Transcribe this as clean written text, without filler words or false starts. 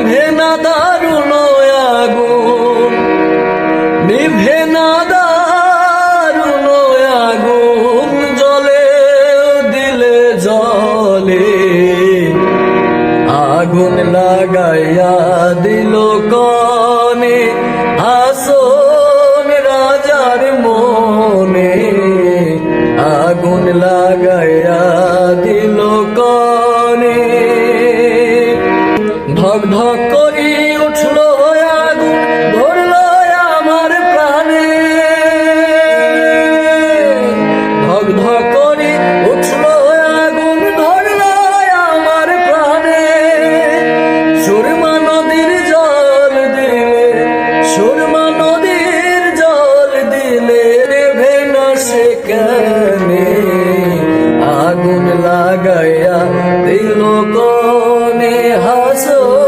নিভে না দারুণ আগুন, নিভে না দারুণ আগুন, জলে দিলে জলে আগুন লাগাইয়া দিল কনে হাসন রাজার মনে, আগুন লাগাইয়া দিল কনে। ধক ধক করি উঠল আগুন, ধরল আমার প্রাণে, ধক ধক করি উঠল আগুন, ধরল আমার প্রাণে। সুরমা নদীর জল দিলে, সুরমা নদীর জল দিলে নেভে না সেখানে, আগুন লাগাইয়া দিল কনে হাসন